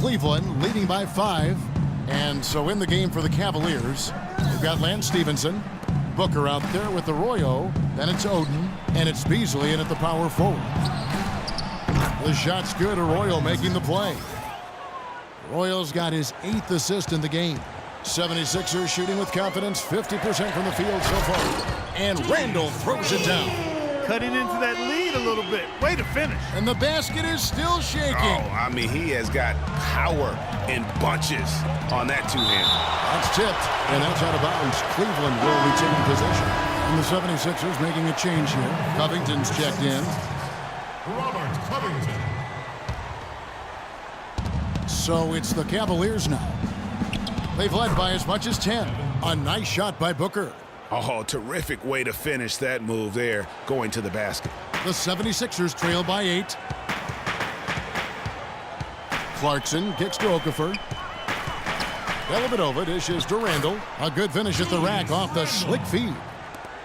Cleveland leading by 5. And so in the game for the Cavaliers, we've got Lance Stevenson, Booker out there with Arroyo, then it's Oden, and it's Beasley in at the power forward. The shot's good, Arroyo making the play. Arroyo's got his 8th assist in the game. 76ers shooting with confidence, 50% from the field so far. And Randall throws it down. Cutting into that lead a little bit. Way to finish. And the basket is still shaking. Oh, I mean, he has got power in bunches on that two-hand. That's tipped, and that's out of bounds. Cleveland will retain possession. And the 76ers making a change here. Covington's checked in. Robert Covington. So it's the Cavaliers now. They've led by as much as 10. A nice shot by Booker. Oh, terrific way to finish that move there, going to the basket. The 76ers trail by 8. Clarkson kicks to Okafor. Dellavedova dishes to Randall. A good finish at the rack off the slick feed.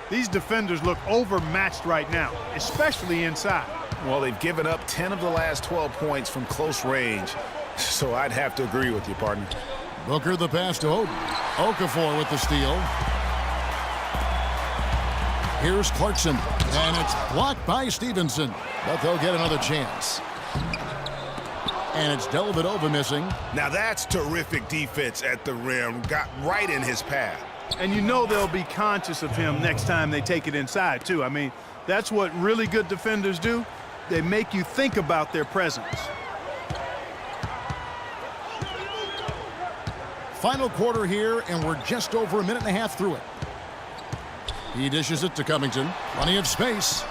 These defenders look overmatched right now, especially inside. Well, they've given up 10 of the last 12 points from close range, so I'd have to agree with you, partner. Booker the pass to Oden. Okafor with the steal. Here's Clarkson, and it's blocked by Stevenson, but they'll get another chance. And it's Dellavedova missing. Now that's terrific defense at the rim. Got right in his path. And you know they'll be conscious of him next time they take it inside, too. I mean, that's what really good defenders do. They make you think about their presence. Final quarter here, and we're just over a minute and a half through it. He dishes it to Covington. Plenty of space.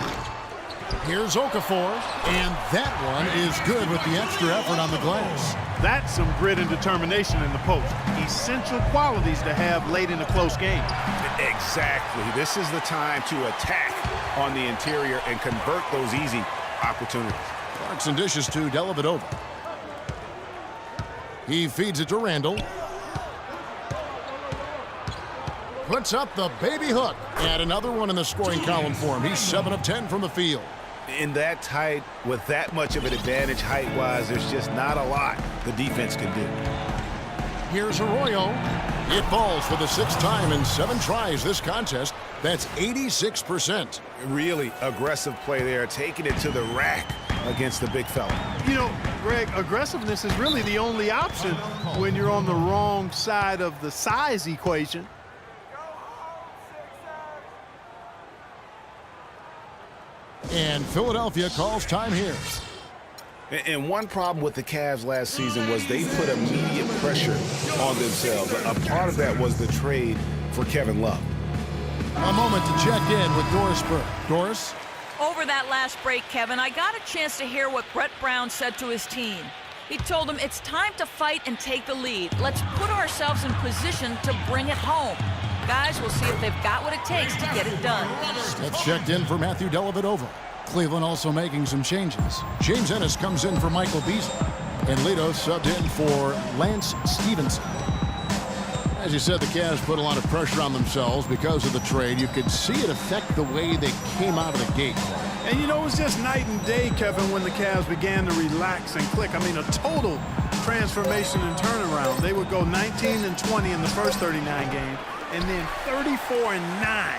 Here's Okafor, and that one is good with the extra effort on the glass. That's some grit and determination in the post. Essential qualities to have late in a close game. Exactly. This is the time to attack on the interior and convert those easy opportunities. Clarkson dishes to Dellavedova. He feeds it to Randall. Puts up the baby hook. And another one in the scoring column for him. He's 7 of 10 from the field. In that tight, with that much of an advantage height-wise, there's just not a lot the defense can do. Here's Arroyo. It falls for the 6th time in 7 tries this contest. That's 86%. Really aggressive play there, taking it to the rack against the big fella. You know, Greg, aggressiveness is really the only option when you're on the wrong side of the size equation. And Philadelphia calls time here. And one problem with the Cavs last season was they put immediate pressure on themselves. A part of that was the trade for Kevin Love. A moment to check in with Doris Burke. Doris? Over that last break, Kevin, I got a chance to hear what Brett Brown said to his team. He told them it's time to fight and take the lead. Let's put ourselves in position to bring it home. Guys, we'll see if they've got what it takes to get it done. That's checked in for Matthew Dellavedova. Cleveland also making some changes. James Ennis comes in for Michael Beasley. And Lito subbed in for Lance Stevenson. As you said, the Cavs put a lot of pressure on themselves because of the trade. You could see it affect the way they came out of the gate. And you know, it was just night and day, Kevin, when the Cavs began to relax and click. I mean, a total transformation and turnaround. They would go 19-20 in the first 39 games, and then 34-9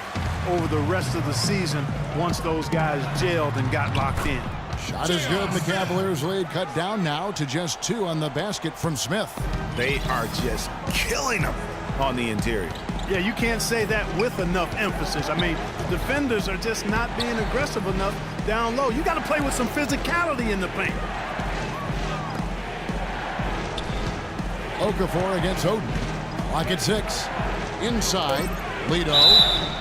over the rest of the season once those guys gelled and got locked in. Shot is good, and the Cavaliers lead cut down now to just 2 on the basket from Smith. They are just killing them on the interior. Yeah, you can't say that with enough emphasis. I mean, defenders are just not being aggressive enough down low. You got to play with some physicality in the paint. Okafor against Oden. Lock at 6. Inside, Lito.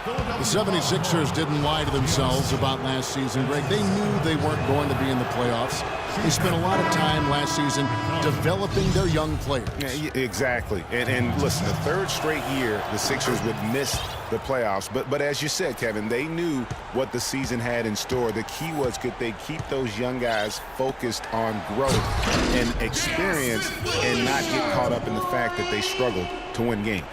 The 76ers didn't lie to themselves about last season, Greg. They knew they weren't going to be in the playoffs. They spent a lot of time last season developing their young players. Yeah, exactly. And listen, the 3rd straight year the Sixers would miss the playoffs. But as you said, Kevin, they knew what the season had in store. The key was, could they keep those young guys focused on growth and experience and not get caught up in the fact that they struggled to win games.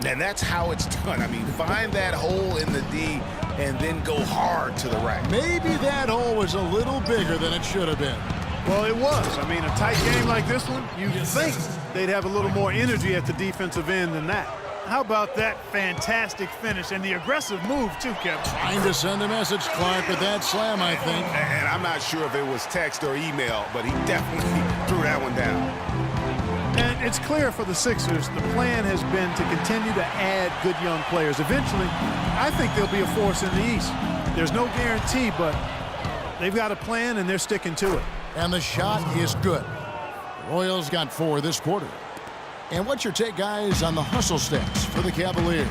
And that's how it's done. I mean, find that hole in the D and then go hard to the rack. Maybe that hole was a little bigger than it should have been. Well, it was. I mean, a tight game like this one, you'd think they'd have a little more energy at the defensive end than that. How about that fantastic finish and the aggressive move, too, Kevin? Trying to send a message, Clark, with that slam, I think. And I'm not sure if it was text or email, but he definitely threw that one down. And it's clear for the Sixers, the plan has been to continue to add good young players. Eventually, I think they'll be a force in the East. There's no guarantee, but they've got a plan, and they're sticking to it. And the shot is good. The Royals got 4 this quarter. And what's your take, guys, on the hustle steps for the Cavaliers?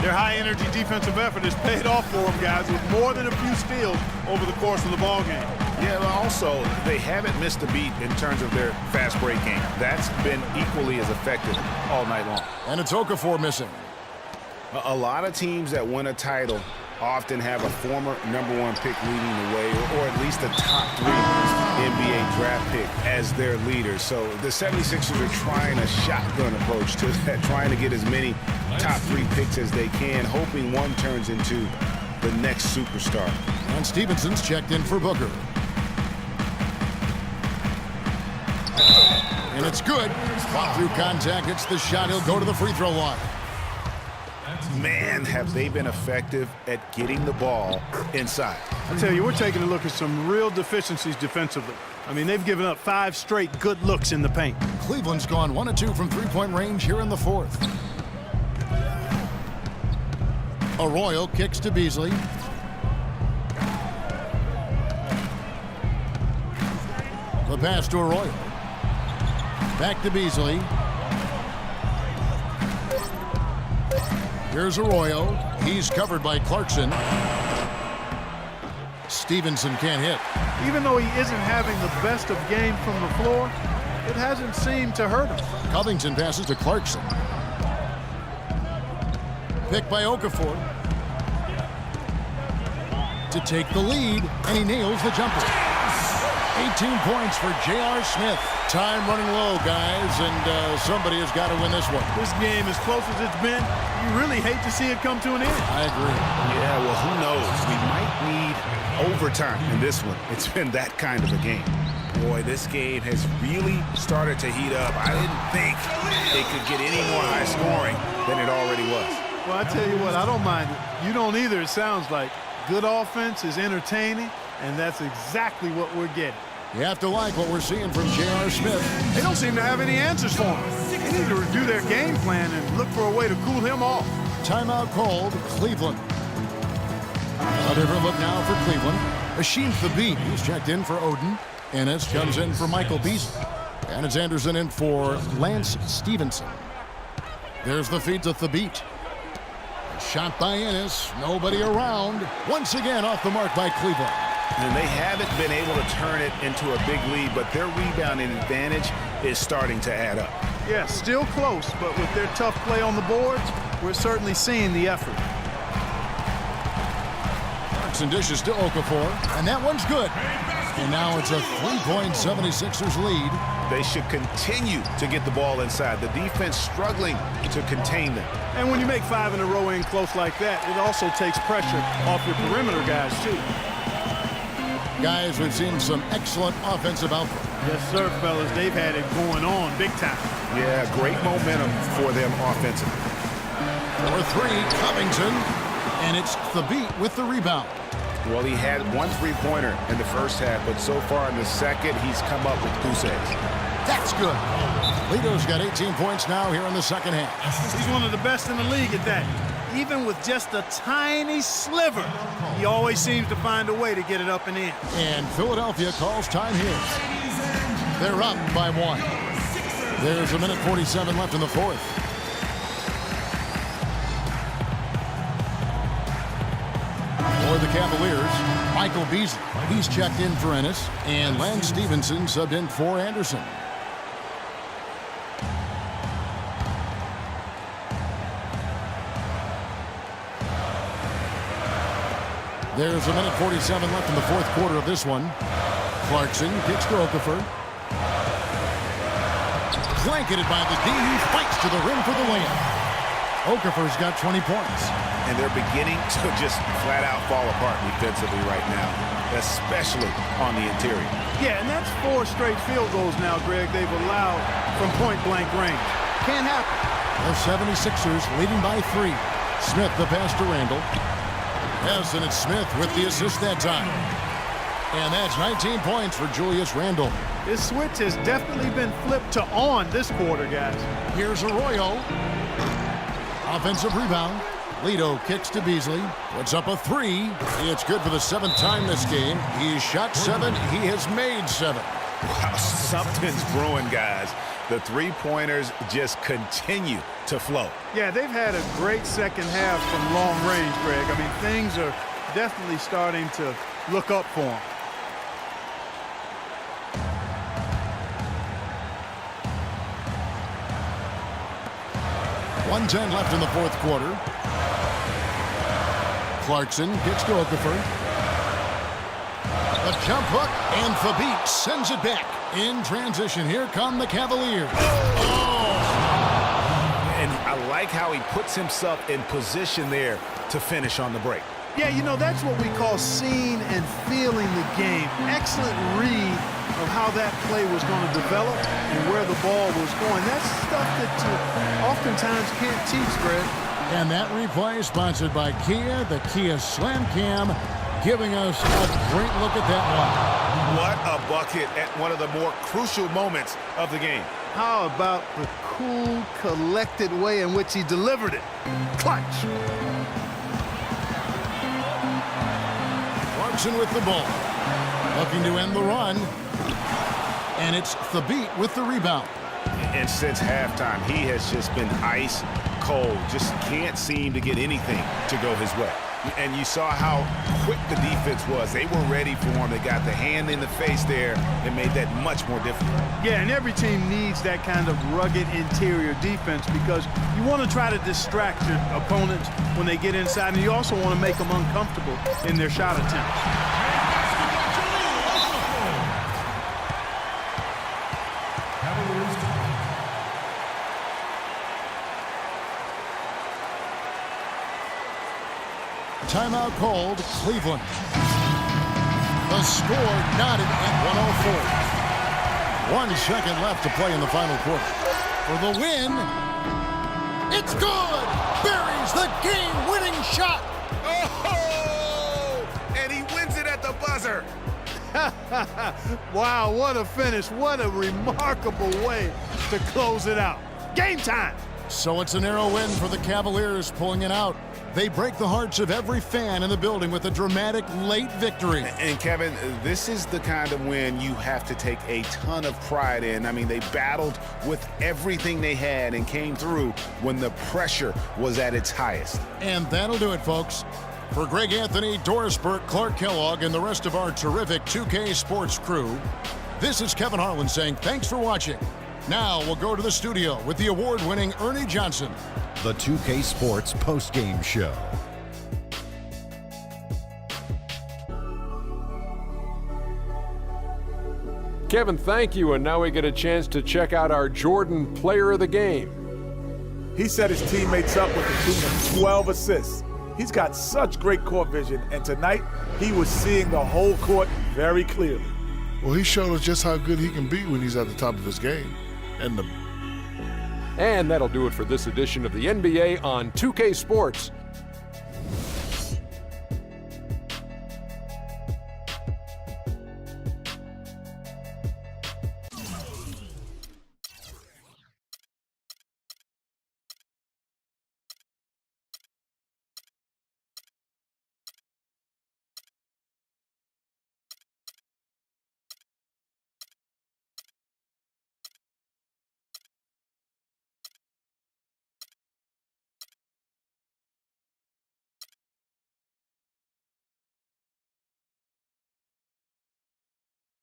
Their high-energy defensive effort has paid off for them, guys, with more than a few steals over the course of the ballgame. Yeah, but also, they haven't missed a beat in terms of their fast break game. That's been equally as effective all night long. And it's Okafor missing. A lot of teams that win a title often have a former #1 pick leading the way, or at least a top 3 NBA draft pick as their leader. So the 76ers are trying a shotgun approach to that, trying to get as many top 3 picks as they can, hoping one turns into the next superstar. And Stevenson's checked in for Booker. And it's good. Fought through contact, hits the shot. He'll go to the free throw line. Man, have they been effective at getting the ball inside. I tell you, we're taking a look at some real deficiencies defensively. I mean, they've given up 5 straight good looks in the paint. Cleveland's gone 1 of 2 from three-point range here in the 4th. Arroyo kicks to Beasley. The pass to Arroyo. Back to Beasley. Here's Arroyo. He's covered by Clarkson. Stevenson can't hit. Even though he isn't having the best of game from the floor, it hasn't seemed to hurt him. Covington passes to Clarkson. Picked by Okafor. To take the lead, and he nails the jumper. 18 points for J.R. Smith. Time running low, guys, and somebody has got to win this one. This game, as close as it's been, you really hate to see it come to an end. I agree. Yeah, well, who knows? We might need overtime in this one. It's been that kind of a game. Boy, this game has really started to heat up. I didn't think it could get any more high scoring than it already was. Well, I tell you what, I don't mind it. You don't either, it sounds like. Good offense is entertaining, and that's exactly what we're getting. You have to like what we're seeing from J.R. Smith. They don't seem to have any answers for him. They need to review their game plan and look for a way to cool him off. Timeout called, Cleveland. A different look now for Cleveland. Ashim Thabit, he's checked in for Oden. Ennis comes in for Michael Beasley. And it's Anderson in for Lance Stevenson. There's the feed to Thabit. Shot by Ennis, nobody around. Once again off the mark by Cleveland. And they haven't been able to turn it into a big lead, but their rebounding advantage is starting to add up. Yeah, still close, but with their tough play on the boards, we're certainly seeing the effort. Clarkson dishes to Okafor, and that one's good. And now it's a 3-point 76ers lead. They should continue to get the ball inside. The defense struggling to contain them. And when you make 5 in a row in close like that, it also takes pressure off your perimeter guys, too. Guys, we've seen some excellent offensive output. Yes, sir, fellas. They've had it going on big time. Yeah, great momentum for them offensively. For 3, Covington. And it's Thabit with the rebound. Well, he had 1 3-pointer in the first half, but so far in the second, he's come up with goose eggs. That's good. Lito's got 18 points now here in the second half. He's one of the best in the league at that. Even with just a tiny sliver, he always seems to find a way to get it up and in. And Philadelphia calls time here. They're up by 1. There's 1:47 left in the 4th. For the Cavaliers, Michael Beasley. He's checked in for Ennis. And Lance Stevenson subbed in for Anderson. There's 1:47 left in the 4th quarter of this one. Clarkson kicks to Okafor. Blanketed by the D, who fights to the rim for the layup. Okafor's got 20 points. And they're beginning to just flat out fall apart defensively right now, especially on the interior. Yeah, and that's 4 straight field goals now, Greg, they've allowed from point-blank range. Can't happen. The 76ers leading by 3. Smith the pass to Randall. Yes, and it's Smith with the assist that time. And that's 19 points for Julius Randle. This switch has definitely been flipped to on this quarter, guys. Here's Arroyo. Offensive rebound. Lito kicks to Beasley. Puts up a 3. It's good for the 7th time this game. He's shot 7. He has made 7. Wow, something's brewing, guys. The three-pointers just continue to flow. Yeah, they've had a great second half from long range, Greg. I mean, things are definitely starting to look up for them. .110 left in the 4th quarter. Clarkson gets to Okafor. A jump hook, and Thabit sends it back. In transition, here come the Cavaliers. Oh! And I like how he puts himself in position there to finish on the break. Yeah, you know, that's what we call seeing and feeling the game. Excellent read of how that play was going to develop and where the ball was going. That's stuff that you oftentimes can't teach, Greg. And that replay sponsored by Kia, the Kia Slam Cam, giving us a great look at that one. What a bucket at one of the more crucial moments of the game. How about the cool, collected way in which he delivered it? Clutch. Clarkson with the ball. Looking to end the run. And it's Thabit with the rebound. And since halftime, he has just been ice cold. Just can't seem to get anything to go his way. And you saw how quick the defense was. They were ready for him. They got the hand in the face there and made that much more difficult. Yeah, and every team needs that kind of rugged interior defense because you want to try to distract your opponents when they get inside, and you also want to make them uncomfortable in their shot attempts. Timeout called, Cleveland. The score knotted at 104. 1 second left to play in the final quarter. For the win, it's good! Buries the game-winning shot! Oh! And he wins it at the buzzer. Wow, what a finish. What a remarkable way to close it out. Game time! So it's a narrow win for the Cavaliers, pulling it out. They break the hearts of every fan in the building with a dramatic late victory. And Kevin, this is the kind of win you have to take a ton of pride in. I mean, they battled with everything they had and came through when the pressure was at its highest. And that'll do it, folks. For Greg Anthony, Doris Burke, Clark Kellogg, and the rest of our terrific 2K Sports crew, this is Kevin Harlan saying thanks for watching. Now we'll go to the studio with the award-winning Ernie Johnson. The 2K Sports postgame show. Kevin, thank you, and now we get a chance to check out our Jordan Player of the Game. He set his teammates up with a team of 12 assists. He's got such great court vision, and tonight he was seeing the whole court very clearly. Well, he showed us just how good he can be when he's at the top of his game. And that'll do it for this edition of the NBA on 2K Sports.